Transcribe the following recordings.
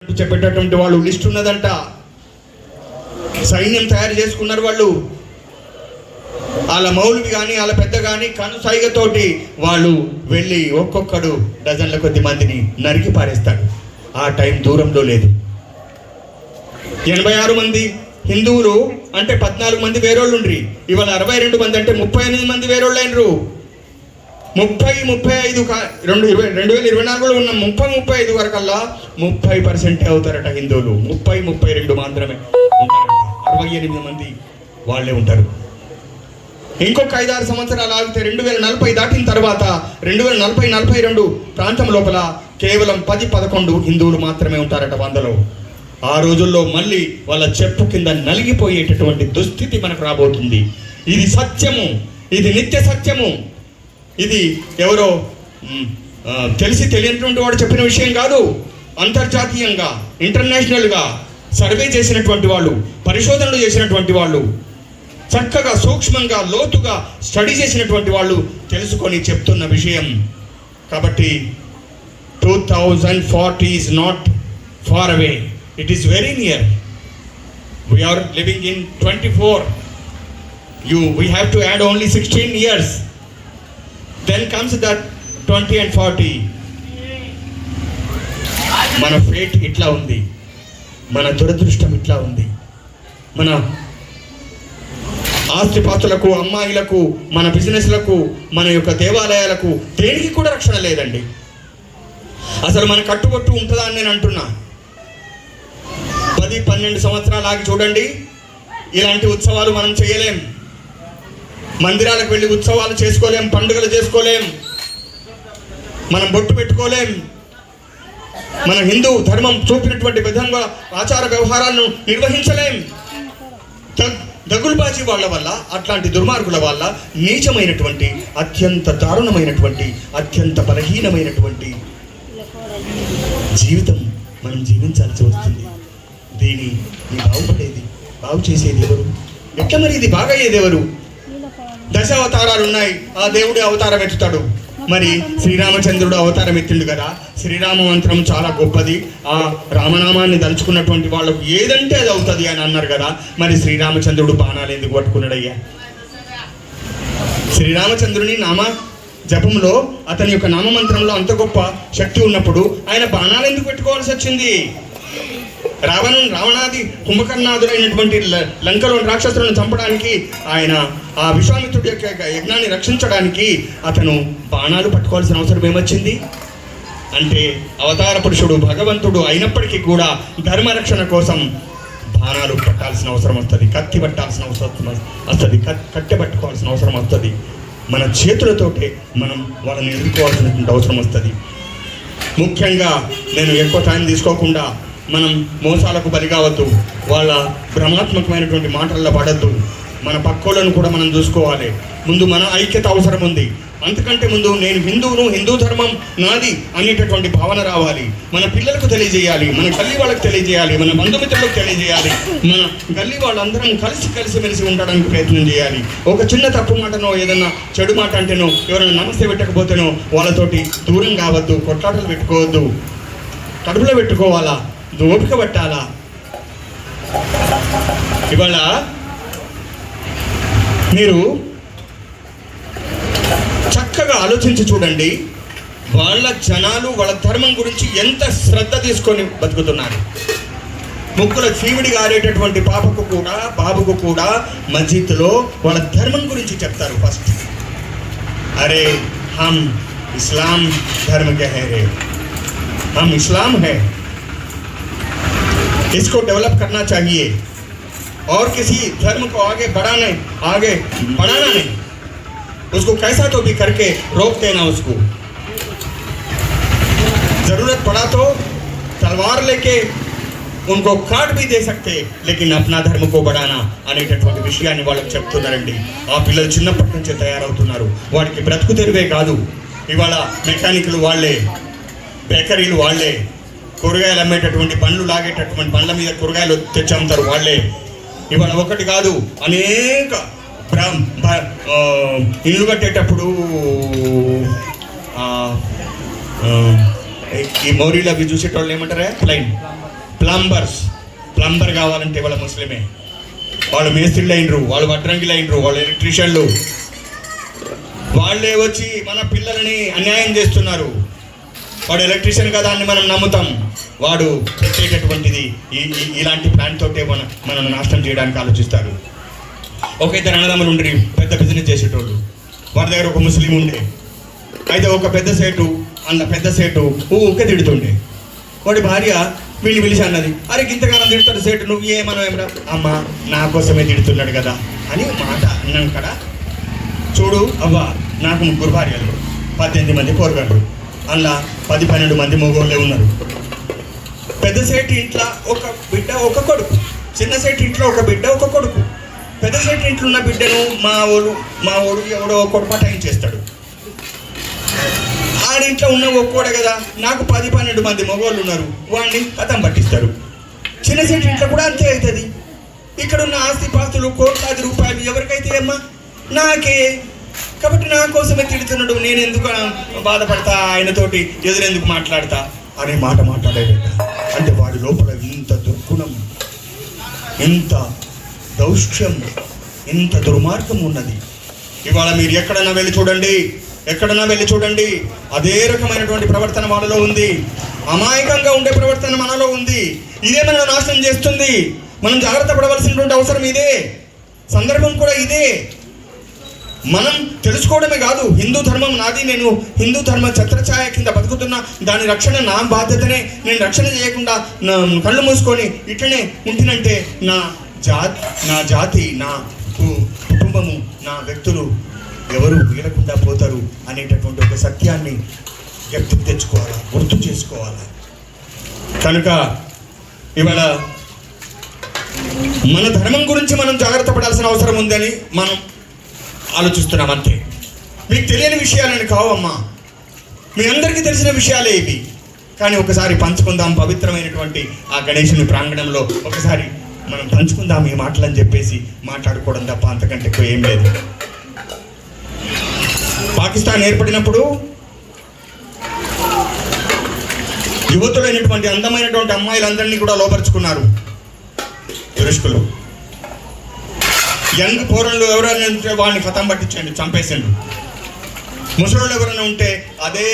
చెప్పేటటువంటి వాళ్ళు లిస్ట్ ఉన్నదంట. సైన్యం తయారు చేసుకున్నారు వాళ్ళు. వాళ్ళ మౌలువి కానీ వాళ్ళ పెద్ద కానీ కనుసైగతోటి వాళ్ళు వెళ్ళి ఒక్కొక్కడు డజన్ల కొద్ది మందిని నరికి పారేస్తాడు. ఆ టైం దూరంలో లేదు. 86 మంది హిందువులు అంటే 14 మంది వేరోళ్ళు ఉండ్రి. ఇవాళ 62 మంది అంటే 38 మంది వేరోళ్ళు అయినరు. 35 2024లో ఉన్న 35 వరకల్లా 30% అవుతారట హిందువులు. 32 మాత్రమే ఉంటారట. 68 మంది వాళ్ళే ఉంటారు. ఇంకొక 5-6 సంవత్సరాలు ఆగితే 2040 దాటిన తర్వాత 2040-42 ప్రాంతం లోపల కేవలం 10-11 హిందువులు మాత్రమే ఉంటారట 100లో. ఆ రోజుల్లో మళ్ళీ వాళ్ళ చెప్పు కింద నలిగిపోయేటటువంటి దుస్థితి మనకు రాబోతుంది. ఇది సత్యము, ఇది నిత్య సత్యము. ఇది ఎవరో తెలిసి తెలియనటువంటి వాడు చెప్పిన విషయం కాదు. అంతర్జాతీయంగా ఇంటర్నేషనల్గా సర్వే చేసినటువంటి వాళ్ళు, పరిశోధనలు చేసినటువంటి వాళ్ళు, చక్కగా సూక్ష్మంగా లోతుగా స్టడీ చేసినటువంటి వాళ్ళు తెలుసుకొని చెప్తున్న విషయం. కాబట్టి 2040 is not far away. It is very near. We are living in 24. We have to add only 16 years. Then comes that 20 and 40. మన ఫేట్ ఇట్లా ఉంది, మన దురదృష్టం ఇట్లా ఉంది. మన ఆస్తిపాస్తులకు, అమ్మాయిలకు, మన బిజినెస్లకు, మన యొక్క దేవాలయాలకు దేనికి కూడా రక్షణ లేదండి. అసలు మన కట్టుబొట్టు ఉంటుందా అని నేను అంటున్నా. 10-12 సంవత్సరాలు ఆగి చూడండి. ఇలాంటి ఉత్సవాలు మనం చేయలేం. మందిరాలకు వెళ్ళి ఉత్సవాలు చేసుకోలేం, పండుగలు చేసుకోలేం, మనం బొట్టు పెట్టుకోలేం. మన హిందూ ధర్మం చూపినటువంటి విధంగా ఆచార వ్యవహారాలను నిర్వహించలేం. దగులుబాజీ వాళ్ళ వల్ల, అట్లాంటి దుర్మార్గుల వల్ల నీచమైనటువంటి, అత్యంత దారుణమైనటువంటి, అత్యంత బలహీనమైనటువంటి జీవితం మనం జీవించాల్సి వస్తుంది. దీని బాగు చేసేది ఎవరు? ఎట్లా మరి ఇది బాగయ్యేది ఎవరు? 10 అవతారాలు ఉన్నాయి. ఆ దేవుడి అవతారం ఎత్తుతాడు. మరి శ్రీరామచంద్రుడు అవతారం ఎత్తిండు కదా. శ్రీరామ మంత్రం చాలా గొప్పది. ఆ రామనామాన్ని దలుచుకున్నటువంటి వాళ్ళకు ఏదంటే అది అవుతుంది అని అన్నారు కదా. మరి శ్రీరామచంద్రుడు బాణాలు ఎందుకు పట్టుకున్నాడయ్యా? శ్రీరామచంద్రుని నామ జపంలో, అతని యొక్క నామమంత్రంలో అంత గొప్ప శక్తి ఉన్నప్పుడు ఆయన బాణాలు ఎందుకు పెట్టుకోవాల్సి వచ్చింది? రావణాది కుంభకర్ణాదులైనటువంటి లంకలోని రాక్షసులను చంపడానికి, ఆయన ఆ విశ్వామిత్రుడి యొక్క యజ్ఞాన్ని రక్షించడానికి అతను బాణాలు పట్టుకోవాల్సిన అవసరం ఏమొచ్చింది? అంటే అవతార పురుషుడు భగవంతుడు అయినప్పటికీ కూడా ధర్మరక్షణ కోసం బాణాలు పట్టాల్సిన అవసరం వస్తుంది, కత్తి పట్టాల్సిన అవసరం వస్తుంది, కట్టె పట్టుకోవాల్సిన అవసరం వస్తుంది. మన చేతులతోటే మనం వాళ్ళని ఎదుర్కోవాల్సినటువంటి అవసరం వస్తుంది. ముఖ్యంగా నేను ఎక్కువ టైం తీసుకోకుండా, మనం మోసాలకు బలి కావద్దు, వాళ్ళ భ్రమాత్మకమైనటువంటి మాటల్లో పడద్దు. మన పక్కోళ్ళను కూడా మనం చూసుకోవాలి. ముందు మన ఐక్యత అవసరం ఉంది. అంతకంటే ముందు నేను హిందువును, హిందూ ధర్మం నాది అనేటటువంటి భావన రావాలి. మన పిల్లలకు తెలియజేయాలి, మన గల్లీ వాళ్ళకి తెలియజేయాలి, మన బంధుమిత్రులకు తెలియజేయాలి. మన గల్లీ వాళ్ళందరం కలిసిమెలిసి ఉండడానికి ప్రయత్నం చేయాలి. ఒక చిన్న తప్పు మాటనో, ఏదన్నా చెడు మాట అంటేనో, ఎవరైనా నమస్తే పెట్టకపోతేనో వాళ్ళతోటి దూరం కావద్దు, కొట్లాటలు పెట్టుకోవద్దు, కడుపులో పెట్టుకోవాలా, ఓపిక పట్టాలా. ఇవాళ మీరు చక్కగా ఆలోచించి చూడండి, వాళ్ళ జనాలు వాళ్ళ ధర్మం గురించి ఎంత శ్రద్ధ తీసుకొని బతుకుతున్నారు. ముక్కుల చీవిడి గారేటటువంటి బాబుకు కూడా మస్జిద్లో వాళ్ళ ధర్మం గురించి చెప్తారు. ఫస్ట్ అరే హమ్ ఇస్లాం ధర్మ కే హై రే, हम इस्लाम है, इसको डेवलप करना चाहिए और किसी धर्म को आगे बढ़ाना नहीं, उसको कैसा तो भी करके रोक देना. उसको जरूरत पड़ा तो तलवार लेके उनको काट भी दे सकते, लेकिन अपना धर्म को बढ़ाना అనేటటువంటి విషయాన్ని వాళ్ళకి చెప్తున్నారండి. ఆ పిల్లలు చిన్నప్పటి నుంచే తయారవుతున్నారు. వాడికి బ్రతుకు తెరువే కాదు, ఇవాళ మెకానిక్లు వాళ్ళే, బేకరీలు వాళ్ళే, కూరగాయలు అమ్మేటటువంటి బండ్లు లాగేటటువంటి బండ్ల మీద కూరగాయలు తెచ్చి అమ్ముతారు వాళ్ళే. ఇవాళ ఒకటి కాదు, అనేక ఇల్లు కట్టేటప్పుడు ఈ మోరీలు అవి చూసేటోళ్ళు ఏమంటారా, ప్లంబర్ కావాలంటే వాళ్ళ ముస్లిమే. వాళ్ళు మేస్త్రీలు అయినరు, వాళ్ళు వడ్రంగిలు అయినరు, వాళ్ళు ఎలక్ట్రీషియన్లు. వాళ్ళే వచ్చి మన పిల్లలని అన్యాయం చేస్తున్నారు. వాడు ఎలక్ట్రీషియన్ కదా అని మనం నమ్ముతాం. వాడు పెట్టేటటువంటిది ఇలాంటి ప్లాన్ తోటే మనం నాశనం చేయడానికి ఆలోచిస్తారు. ఒక ఇద్దరు అన్నదమ్ములు ఉండి పెద్ద బిజినెస్ చేసేటోళ్ళు. వాడి దగ్గర ఒక ముస్లిం ఉండే. అయితే ఒక పెద్ద సేటు ఊకే తిడుతుండే. వాడి భార్య వీడిని పిలిచి అన్నది, అరే ఇంతకాలం తిడుతాడు సేటు, నువ్వు ఏమన్నా అమ్మ నా కోసమే తిడుతున్నాడు కదా అని మాట అన్నాను కదా. చూడు అవ్వ, నాకు 3 భార్యలు, 18 మంది పోరగాళ్ళు, అందులో 10-12 మంది మగోళ్ళే ఉన్నారు. పెద్ద సేటు ఇంట్లో ఒక బిడ్డ ఒక కొడుకు, చిన్న సేటు ఇంట్లో ఒక బిడ్డ ఒక కొడుకు. పెద్ద సేటు ఇంట్లో ఉన్న బిడ్డను మా ఓడు ఎవడో కొడపటాయించేస్తాడు. ఆడింట్లో ఉన్న ఒక్కోడే కదా, నాకు 10-12 మంది మగవాళ్ళు ఉన్నారు, వాడిని కథం పట్టిస్తారు. చిన్న సేటు ఇంట్లో కూడా అంతే అవుతుంది. ఇక్కడ ఉన్న ఆస్తి పాస్తులు కోట్లాది రూపాయలు ఎవరికైతే అమ్మా, నాకే. కాబట్టి నా కోసమే తిడుతున్నాడు, నేను ఎందుకు బాధపడతా, ఆయనతోటి ఎదురెందుకు మాట్లాడతా అనే మాట మాట్లాడేట. అంటే వాడి లోపల ఇంత దుర్గుణం, ఇంత దౌష్ట్యం, ఇంత దుర్మార్గం ఉన్నది. ఇవాళ మీరు ఎక్కడన్నా వెళ్ళి చూడండి, అదే రకమైనటువంటి ప్రవర్తన వాళ్ళలో ఉంది. అమాయకంగా ఉండే ప్రవర్తన మనలో ఉంది. ఇదే మనం నాశనం చేస్తుంది. మనం జాగ్రత్త పడవలసినటువంటి అవసరం ఇదే, సందర్భం కూడా ఇదే. మనం తెలుసుకోవడమే కాదు, హిందూ ధర్మం నాది, నేను హిందూ ధర్మ ఛత్రఛాయ కింద బతుకుతున్నా, దాని రక్షణ నా బాధ్యతనే. నేను రక్షణ చేయకుండా కళ్ళు మూసుకొని ఇట్లనే ఉంటినంటే నా జాతి, నా కుటుంబము, నా వ్యక్తులు ఎవరు వీలకుండా పోతారు అనేటటువంటి ఒక సత్యాన్ని తెచ్చుకోవాలా, గుర్తు చేసుకోవాలా. కనుక ఇవాళ మన ధర్మం గురించి మనం జాగ్రత్త పడాల్సిన అవసరం ఉందని మనం ఆలోచిస్తున్నాం అంతే. మీకు తెలియని విషయాలని కావమ్మా, మీ అందరికీ తెలిసిన విషయాలే ఇవి. కానీ ఒకసారి పంచుకుందాం, పవిత్రమైనటువంటి ఆ గణేశుని ప్రాంగణంలో ఒకసారి మనం పంచుకుందాం ఈ మాటలని చెప్పేసి మాట్లాడుకోవడం తప్ప అంతకంటే ఎక్కువ ఏం లేదు. పాకిస్తాన్ ఏర్పడినప్పుడు యువతులైనటువంటి అందమైనటువంటి అమ్మాయిలందరినీ కూడా లోపరుచుకున్నారు తురుష్కులు. యంగ్ పోరన్లు ఎవరైనా ఉంటే వాళ్ళని కథం పట్టించండి, చంపేసండి. ముసలోళ్ళు ఎవరైనా ఉంటే అదే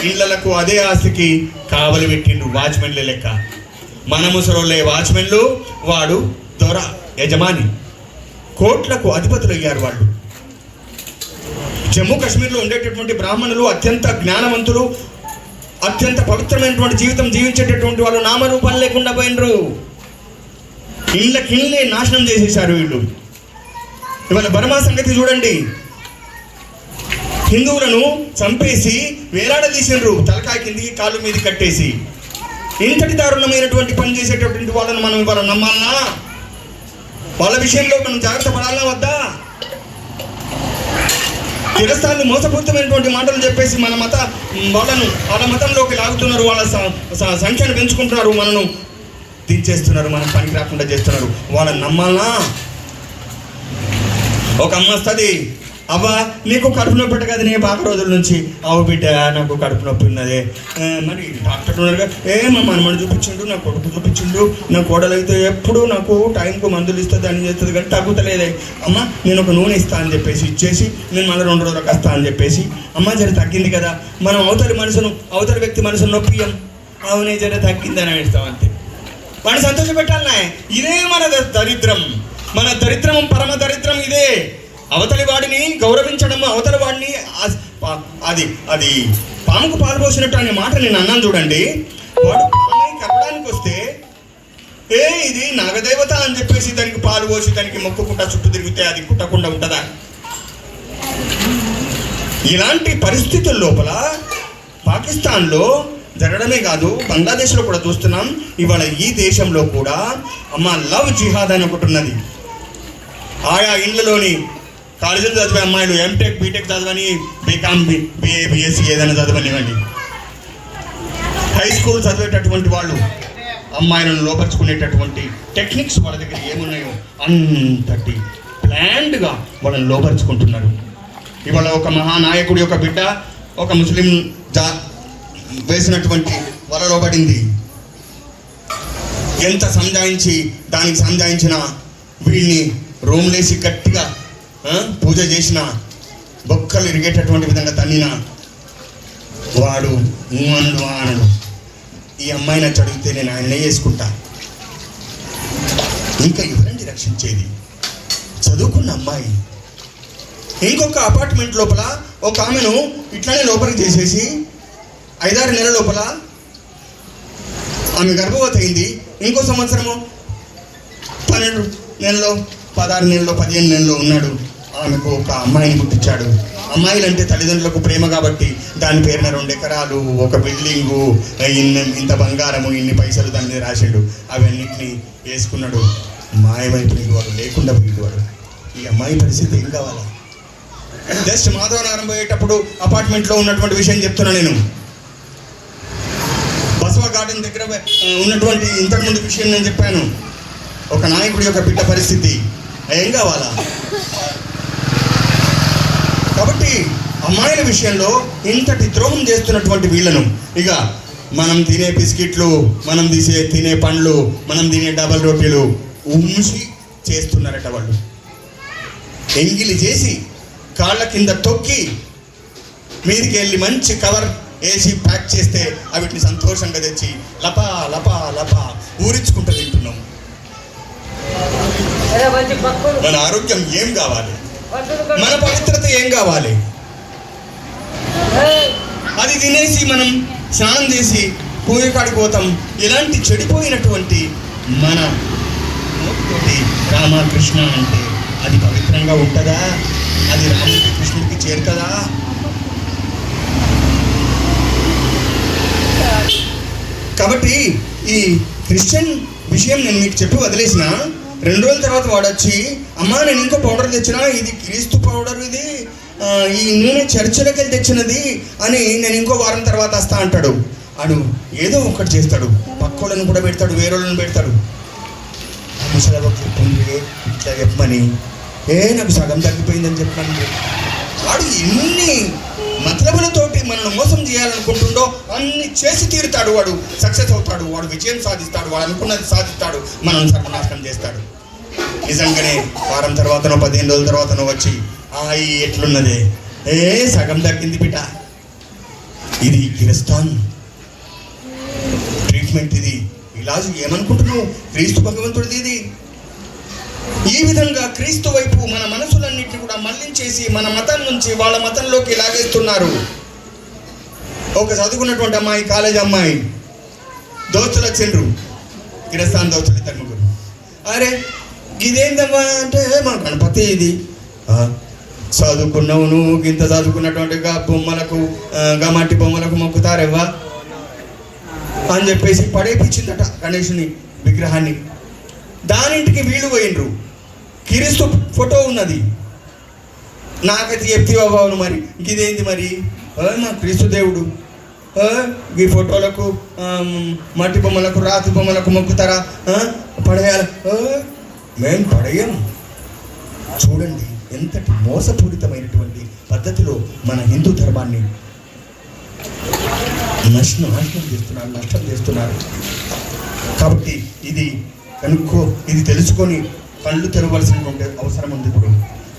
ఇళ్లకు, అదే ఆస్తికి కావలి పెట్టిండు, వాచ్మెన్లే లెక్క. మన ముసలోళ్ళే వాచ్మెన్లు, వాడు దొర, యజమాని. కోట్లకు అధిపతులు అయ్యారు వాళ్ళు. జమ్మూ కాశ్మీర్లో ఉండేటటువంటి బ్రాహ్మణులు అత్యంత జ్ఞానవంతులు, అత్యంత పవిత్రమైనటువంటి జీవితం జీవించేటటువంటి వాళ్ళు నామరూపాలు లేకుండా పోయినరు. ఇళ్ళకిళ్ళే నాశనం చేసేశారు వీళ్ళు. ఇవాళ బర్మా సంగతి చూడండి, హిందువులను చంపేసి వేలాడదీసిండ్రు, తలకాయ కిందికి కాలు మీద కట్టేసి. ఇంతటి దారుణమైనటువంటి పని చేసేటటువంటి వాళ్ళని మనం ఇవాళ నమ్మాలనా? వాళ్ళ విషయంలో మనం జాగ్రత్త పడాలనా వద్దా? తిరస్థాన్ని మోసపూరితమైనటువంటి మాటలు చెప్పేసి వాళ్ళ మతంలోకి లాగుతున్నారు, వాళ్ళ సంఖ్యను పెంచుకుంటున్నారు, మనను దించేస్తున్నారు, మనం పనికి రాకుండా చేస్తున్నారు. వాళ్ళని నమ్మాలనా? ఒక అమ్మ వస్తుంది, అవ్వ నీకు కడుపు నొప్పి పెట్ట కదా, నేను బాగా రోజుల నుంచి, అవ్వ బిడ్డ నాకు కడుపు నొప్పి ఉన్నదే. మరి డాక్టర్ ఉన్నారుగా, మా మనమని చూపించిండు, నా కొడుకు చూపించిండు, నా కోడలు అయితే ఎప్పుడు నాకు టైంకు మందులు ఇస్తుంది అని చేస్తుంది, కానీ తగ్గుతలేదే. అమ్మ నేను ఒక నూనె ఇస్తా అని చెప్పేసి ఇచ్చేసి, నేను మళ్ళీ 2 రోజులకు వస్తా అని చెప్పేసి, అమ్మ జర తగ్గింది కదా. మనం అవతలి వ్యక్తి మనసును నొప్పియం, అవునే జర తగ్గిందని ఇస్తాం అంతే. వాడిని సంతోషపెట్టాలన్నా. ఇదే మన దరిద్రం, పరమ దరిద్రం ఇదే. అవతలి వాడిని గౌరవించడం, అవతలి వాడిని అది పాముకు పాలు పోసినట్టు అనే మాట నేను అన్నాను చూడండి. వాడు పామై కట్టడానికి వస్తే ఇది నాగదేవత అని చెప్పేసి దానికి పాలు పోసి దానికి మొక్కుకుంటా చుట్టూ తిరిగితే అది కుట్టకుండా ఉంటుందా? ఇలాంటి పరిస్థితుల లోపల పాకిస్తాన్లో జరగడమే కాదు, బంగ్లాదేశ్లో కూడా చూస్తున్నాం. ఇవాళ ఈ దేశంలో కూడా లవ్ జిహాద్ అని ఒకటి ఉన్నది. ఆయా ఇళ్లలోని కాలేజీలు చదివే అమ్మాయిలు ఎంటెక్, బీటెక్ చదవని, బీకామ్, బిఏ, బిఎస్సీ ఏదైనా చదవనివ్వండి, హై స్కూల్ చదివేటటువంటి వాళ్ళు అమ్మాయిలను లోపరుచుకునేటటువంటి టెక్నిక్స్ వాళ్ళ దగ్గర ఏమున్నాయో అంతటి ప్లాన్డ్గా వాళ్ళని లోపరుచుకుంటున్నారు. ఇవాళ ఒక మహానాయకుడి యొక్క బిడ్డ ఒక ముస్లిం వేసినటువంటి వలలో పడింది. ఎంత సంజాయించి దానికి సంజాయించిన వీళ్ళని రూమ్లేసి గట్టిగా పూజ చేసిన బొక్కలు ఇరిగేటటువంటి విధంగా తన్నిన వాడు అనడు. ఈ అమ్మాయిని వచ్చి అడిగితే నేను ఆయన్నే చేసుకుంటా. ఇంకా ఎవరండి రక్షించేది? చదువుకున్న అమ్మాయి. ఇంకొక అపార్ట్మెంట్ లోపల ఒక ఆమెను ఇట్లానే లోపలికి చేసేసి 5-6 నెలల లోపల ఆమె గర్భవతి అయింది. ఇంకో సంవత్సరము 12 నెలలో 16 నెలలో 15 నెలలో ఉన్నాడు. ఆమెకు ఒక అమ్మాయిని పుట్టించాడు. అమ్మాయిలు అంటే తల్లిదండ్రులకు ప్రేమ కాబట్టి దాని పేరున 2 ఎకరాలు, ఒక బిల్డింగు, ఇంత బంగారము, ఇన్ని పైసలు దాని మీద రాశాడు. అవన్నిటిని వేసుకున్నాడు. మాయమైపోయింది వాడు, లేకుండా పోయింది వాడు. ఈ అమ్మాయి పరిస్థితి ఏం కావాలా? జస్ట్ మాధవనగరం పోయేటప్పుడు అపార్ట్మెంట్లో ఉన్నటువంటి విషయం చెప్తున్నా నేను. బసవ గార్డెన్ దగ్గర ఉన్నటువంటి ఇంతకుముందు విషయం నేను చెప్పాను. ఒక నాయకుడి యొక్క బిడ్డ పరిస్థితి ఏం కావాలా? కాబట్టి అమ్మాయిల విషయంలో ఇంతటి ద్రోహం చేస్తున్నటువంటి వీళ్ళను ఇక మనం తినే బిస్కెట్లు, మనం తినే పండ్లు, మనం తినే డబల్ రొట్టెలు ఉంచి చేస్తున్నారట వాళ్ళు. ఎంగిలి చేసి కాళ్ళ కింద తొక్కి మీదికి వెళ్ళి మంచి కవర్ వేసి ప్యాక్ చేస్తే వీటిని సంతోషంగా తెచ్చి లపా లపా లపా ఊరించుకుంటూ తింటున్నాం. మన ఆరోగ్యం ఏం కావాలి? మన పవిత్రత ఏం కావాలి? అది తినేసి మనం స్నానం చేసి పూజ కాడికి పోతాం. ఇలాంటి చెడిపోయినటువంటి మన నోటితోటి రామకృష్ణ అంటే అది పవిత్రంగా ఉంటుందా? అది రాముడికి కృష్ణుడికి చేరుతుందా? కాబట్టి ఈ క్రిస్టియన్ విషయం నేను మీకు చెప్పి వదిలేసిన 2 రోజుల తర్వాత వాడు వచ్చి, అమ్మా నేను ఇంకో పౌడర్ తెచ్చినా, ఇది క్రీస్తు పౌడర్, ఇది ఈ నూనె చర్చిలోకి వెళ్ళి తెచ్చినది అని నేను ఇంకో వారం తర్వాత వస్తా అంటాడు. వాడు ఏదో ఒకటి చేస్తాడు. పక్కోళ్ళను కూడా పెడతాడు, వేరేళ్ళని పెడతాడు. ముసలబాబు చెప్పింది ఇట్లా చెప్పమని, నాకు సగం తగ్గిపోయిందని చెప్పండి. వాడు ఎన్ని మతలబులతోటి మనల్ని మోసం చేయాలనుకుంటుండో అన్ని చేసి తీరుతాడు. వాడు సక్సెస్ అవుతాడు, వాడు విజయం సాధిస్తాడు, వాడు అనుకున్నది సాధిస్తాడు, మనల్ని సర్వనాశనం చేస్తాడు. నిజంగానే వారం తర్వాతనో 15 రోజుల తర్వాతనో వచ్చి ఎట్లున్నదే, సగం తగ్గింది బిడ్డ, ఇది కిరస్థాన్ ట్రీట్మెంట్, ఇది ఇలాజ్, ఏమనుకుంటున్నావు? క్రీస్తు భగవంతుడిది ఇది. ఈ విధంగా క్రీస్తు వైపు మన మనసులన్నింటినీ కూడా మళ్లించేసి మన మతం నుంచి వాళ్ళ మతంలోకి లాగేస్తున్నారు. ఒక చదువుకున్నటువంటి అమ్మాయి, కాలేజ్ అమ్మాయి, దోస్తులు వచ్చిండ్రు, కిరస్థాన్ దోస్తులు 2-3. అరే ఇదేందమ్మా అంటే, మన గణపతి ఇది. చదువుకున్నావు నువ్వు, ఇంత చదువుకున్నటువంటి బొమ్మలకు, మట్టి బొమ్మలకు మొక్కుతారెవ్వా అని చెప్పేసి పడేపించిందట గణేశుని విగ్రహాన్ని. దానింటికి వీళ్ళు పోయిండ్రు. క్రీస్తు ఫోటో ఉన్నది. నాకైతే చెప్తేవా బాబు, మరి ఇదేంది మరి? మా క్రీస్తు దేవుడు ఈ ఫోటోలకు, మట్టి బొమ్మలకు, రాతి బొమ్మలకు మొక్కుతారా? పడేయాలి? మేము పడేయం. చూడండి ఎంతటి మోసపూరితమైనటువంటి పద్ధతిలో మన హిందూ ధర్మాన్ని నష్టం చేస్తున్నారు. కాబట్టి ఇది ఇది తెలుసుకొని కళ్ళు తెరవలసినటువంటి అవసరం ఉంది. ఇప్పుడు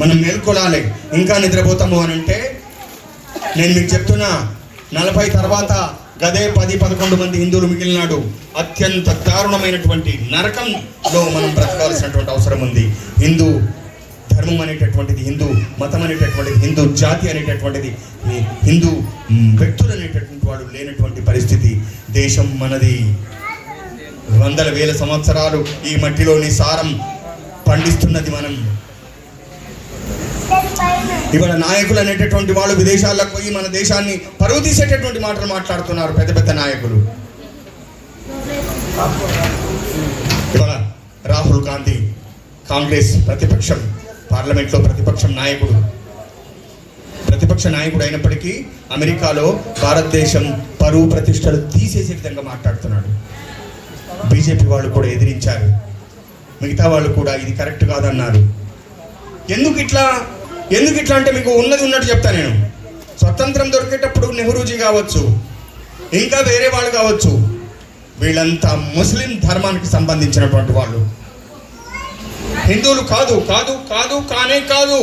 మనం మేల్కొలాలి. ఇంకా నిద్రపోతాము అని అంటే నేను మీకు చెప్తున్నా, 40 తర్వాత గదే 10-11 మంది హిందువులు మిగిలినాడు. అత్యంత దారుణమైనటువంటి నరకంలో మనం బ్రతకాల్సినటువంటి అవసరం ఉంది. హిందూ ధర్మం అనేటటువంటిది, హిందూ మతం అనేటటువంటిది, హిందూ జాతి అనేటటువంటిది, హిందూ వ్యక్తులు అనేటటువంటి వాడు లేనటువంటి పరిస్థితి. దేశం మనది. 100,000 సంవత్సరాలు ఈ మట్టిలోని సారం పండిస్తున్నది మనం. ఇవాళ నాయకులు అనేటటువంటి వాళ్ళు విదేశాలకు పోయి మన దేశాన్ని పరువు తీసేటటువంటి మాటలు మాట్లాడుతున్నారు పెద్ద పెద్ద నాయకులు. ఇవాళ రాహుల్ గాంధీ కాంగ్రెస్ ప్రతిపక్షం, పార్లమెంట్లో ప్రతిపక్ష నాయకుడు అయినప్పటికీ అమెరికాలో భారతదేశం పరువు ప్రతిష్టలు తీసేసే విధంగా మాట్లాడుతున్నాడు. బీజేపీ వాళ్ళు కూడా ఎదిరించారు. మిగతా వాళ్ళు కూడా ఇది కరెక్ట్ కాదన్నారు. ఎందుకు ఇట్లా అంటే మీకు ఉన్నది ఉన్నట్టు చెప్తా నేను. స్వతంత్రం దొరికేటప్పుడు నెహ్రూజీ కావచ్చు, ఇంకా వేరే వాళ్ళు కావచ్చు, వీళ్ళంతా ముస్లిం ధర్మానికి సంబంధించినటువంటి వాళ్ళు. హిందువులు కాదు కాదు కాదు కానే కాదు.